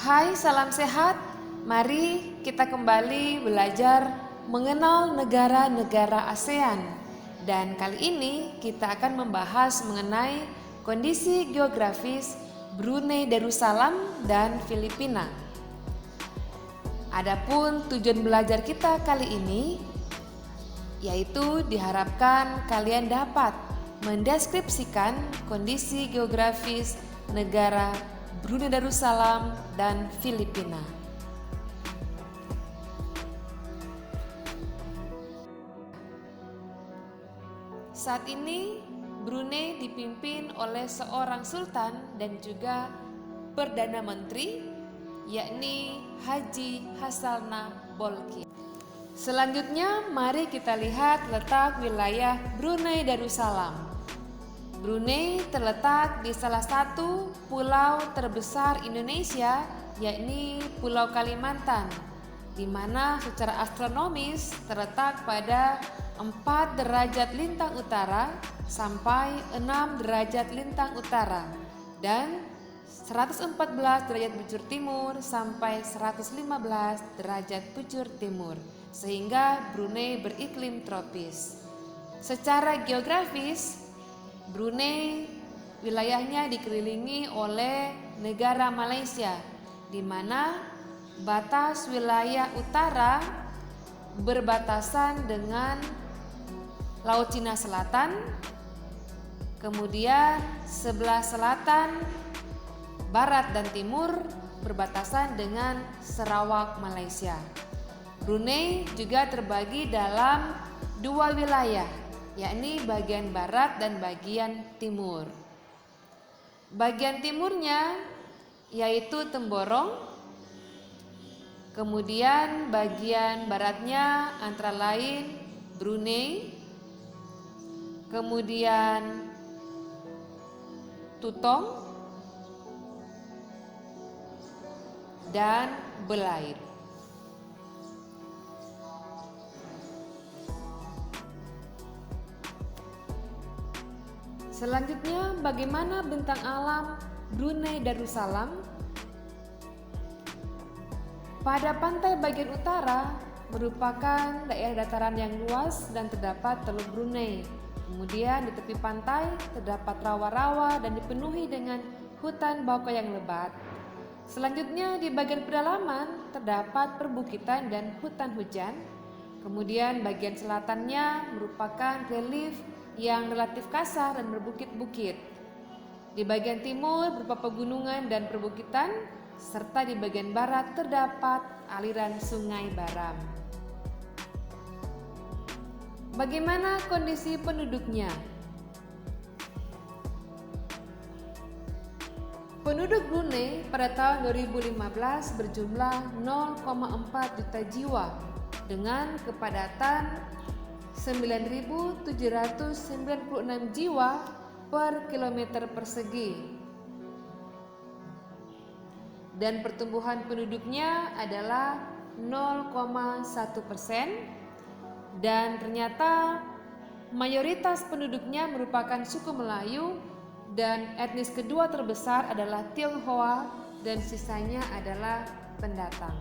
Hai, salam sehat. Mari kita kembali belajar mengenal negara-negara ASEAN. Dan kali ini kita akan membahas mengenai kondisi geografis Brunei Darussalam dan Filipina. Adapun tujuan belajar kita kali ini yaitu diharapkan kalian dapat mendeskripsikan kondisi geografis negara Brunei Darussalam dan Filipina. Saat ini Brunei dipimpin oleh seorang sultan dan juga perdana menteri, yakni Haji Hassanal Bolkiah. Selanjutnya mari kita lihat letak wilayah Brunei Darussalam. Brunei terletak di salah satu pulau terbesar Indonesia, yakni Pulau Kalimantan, di mana secara astronomis terletak pada 4 derajat lintang utara sampai 6 derajat lintang utara dan 114 derajat bujur timur sampai 115 derajat bujur timur, sehingga Brunei beriklim tropis. Secara geografis, Brunei wilayahnya dikelilingi oleh negara Malaysia, di mana batas wilayah utara berbatasan dengan Laut Cina Selatan, kemudian sebelah selatan, barat dan timur berbatasan dengan Sarawak, Malaysia. Brunei juga terbagi dalam 2 wilayah, yakni bagian barat dan bagian timur. Bagian timurnya yaitu Temborong, kemudian bagian baratnya antara lain Brunei, kemudian Tutong, dan Belair. Selanjutnya, bagaimana bentang alam Brunei Darussalam? Pada pantai bagian utara merupakan daerah dataran yang luas dan terdapat Teluk Brunei. Kemudian di tepi pantai terdapat rawa-rawa dan dipenuhi dengan hutan baka yang lebat. Selanjutnya di bagian pedalaman terdapat perbukitan dan hutan hujan. Kemudian bagian selatannya merupakan relief yang relatif kasar dan berbukit-bukit. Di bagian timur berupa pegunungan dan perbukitan, serta di bagian barat terdapat aliran Sungai Baram. Bagaimana kondisi penduduknya? Penduduk Brunei pada tahun 2015 berjumlah 0,4 juta jiwa dengan kepadatan 9.796 jiwa per kilometer persegi. Dan pertumbuhan penduduknya adalah 0,1%, dan ternyata mayoritas penduduknya merupakan suku Melayu dan etnis kedua terbesar adalah Tionghoa dan sisanya adalah pendatang.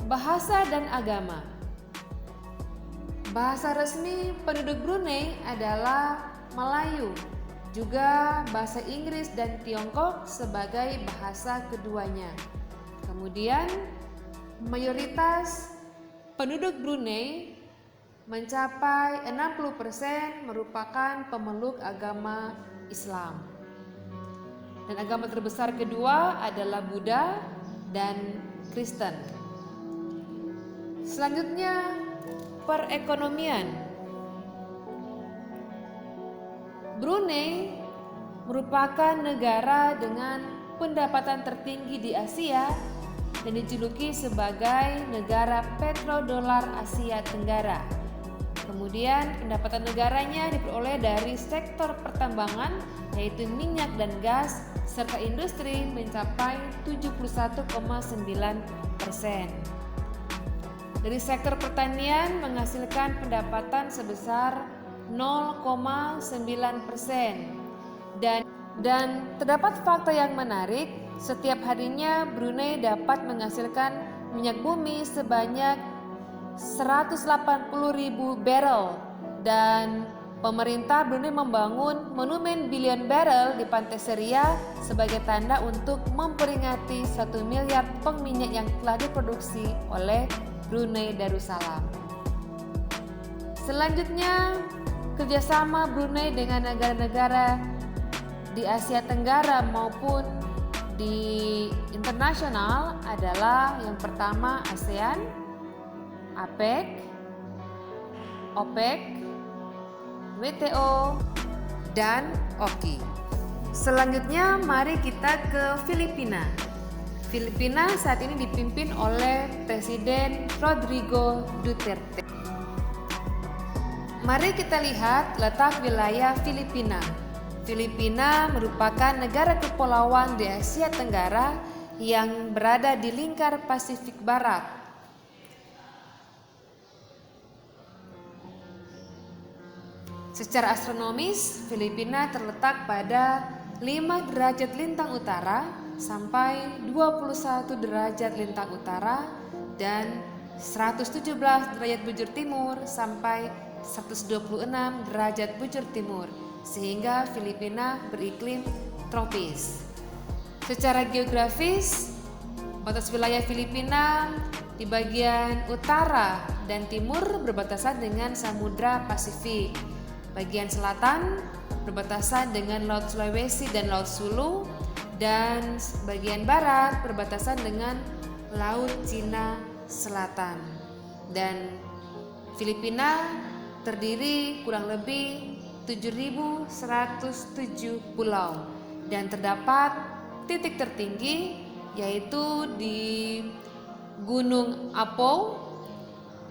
Bahasa dan agama. Bahasa resmi penduduk Brunei adalah Melayu, juga bahasa Inggris dan Tiongkok sebagai bahasa keduanya. Kemudian mayoritas penduduk Brunei mencapai 60% merupakan pemeluk agama Islam. Dan agama terbesar kedua adalah Buddha dan Kristen. Selanjutnya, perekonomian. Brunei merupakan negara dengan pendapatan tertinggi di Asia dan dijuluki sebagai negara petrodolar Asia Tenggara. Kemudian pendapatan negaranya diperoleh dari sektor pertambangan, yaitu minyak dan gas, serta industri mencapai 71,9%. Dari sektor pertanian menghasilkan pendapatan sebesar 0,9% dan Dan terdapat fakta yang menarik, setiap harinya Brunei dapat menghasilkan minyak bumi sebanyak 180.000 barrel, dan pemerintah Brunei membangun monumen bilion barrel di Pantai Seria sebagai tanda untuk memperingati 1 miliar tong minyak yang telah diproduksi oleh Brunei Darussalam. Selanjutnya, kerjasama Brunei dengan negara-negara di Asia Tenggara maupun di internasional adalah yang pertama ASEAN, APEC, OPEC, WTO, dan OKI. Selanjutnya mari kita ke Filipina. Filipina saat ini dipimpin oleh Presiden Rodrigo Duterte. Mari kita lihat letak wilayah Filipina. Filipina merupakan negara kepulauan di Asia Tenggara yang berada di lingkar Pasifik Barat. Secara astronomis, Filipina terletak pada 5 derajat lintang utara sampai 21 derajat lintang utara dan 117 derajat bujur timur sampai 126 derajat bujur timur, sehingga Filipina beriklim tropis. Secara geografis, batas wilayah Filipina di bagian utara dan timur berbatasan dengan Samudra Pasifik. Bagian selatan berbatasan dengan Laut Sulawesi dan Laut Sulu, dan bagian barat berbatasan dengan Laut Cina Selatan. Dan Filipina terdiri kurang lebih 7.107 pulau, dan terdapat titik tertinggi yaitu di Gunung Apo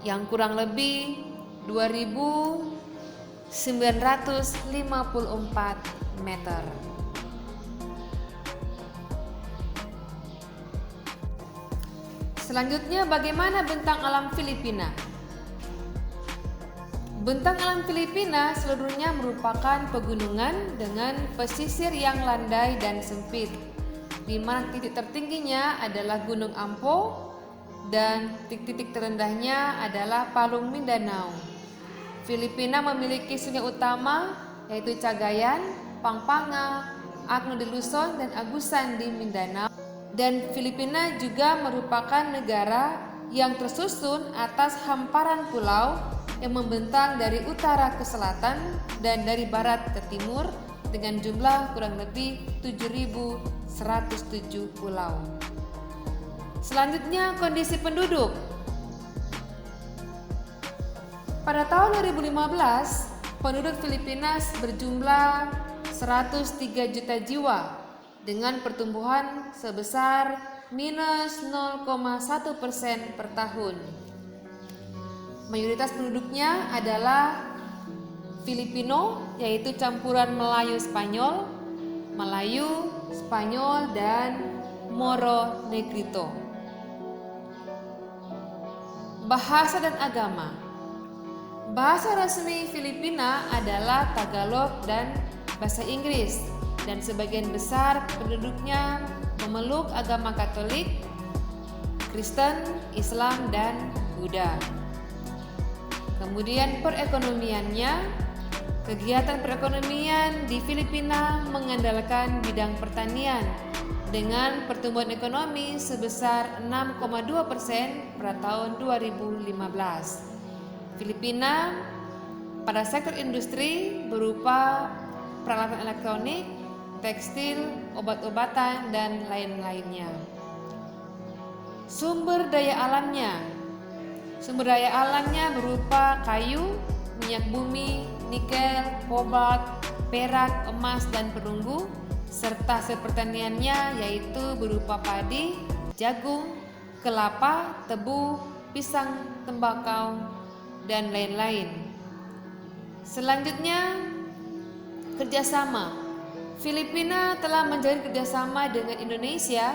yang kurang lebih 2.954 meter. Selanjutnya, bagaimana bentang alam Filipina? Bentang alam Filipina seluruhnya merupakan pegunungan dengan pesisir yang landai dan sempit, di mana titik tertingginya adalah Gunung Ampo dan titik-titik terendahnya adalah Palung Mindanao. Filipina memiliki sungai utama yaitu Cagayan, Pampanga, Agno de Luzon, dan Agusan di Mindanao. Dan Filipina juga merupakan negara yang tersusun atas hamparan pulau yang membentang dari utara ke selatan dan dari barat ke timur dengan jumlah kurang lebih 7.107 pulau. Selanjutnya, kondisi penduduk. Pada tahun 2015, penduduk Filipina berjumlah 103 juta jiwa dengan pertumbuhan sebesar minus 0,1% per tahun. Mayoritas penduduknya adalah Filipino, yaitu campuran Melayu-Spanyol, Melayu, Spanyol, dan Moro Negrito. Bahasa dan agama. Bahasa resmi Filipina adalah Tagalog dan bahasa Inggris, dan sebagian besar penduduknya memeluk agama Katolik, Kristen, Islam, dan Buddha. Kemudian perekonomiannya, kegiatan perekonomian di Filipina mengandalkan bidang pertanian dengan pertumbuhan ekonomi sebesar 6,2% pada tahun 2015. Filipina pada sektor industri berupa peralatan elektronik, tekstil, obat-obatan, dan lain-lainnya. Sumber daya alamnya. Sumber daya alamnya berupa kayu, minyak bumi, nikel, kobalt, perak, emas, dan perunggu, serta hasil pertaniannya yaitu berupa padi, jagung, kelapa, tebu, pisang, tembakau, dan lain-lain. Selanjutnya, kerjasama. Filipina telah menjalin kerjasama dengan Indonesia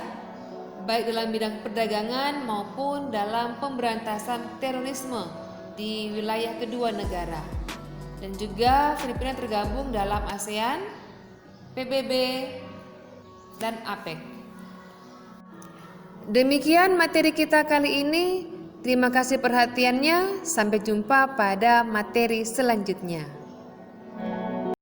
baik dalam bidang perdagangan maupun dalam pemberantasan terorisme di wilayah kedua negara. Dan juga Filipina tergabung dalam ASEAN, PBB, dan APEC. Demikian materi kita kali ini. Terima kasih perhatiannya. Sampai jumpa pada materi selanjutnya.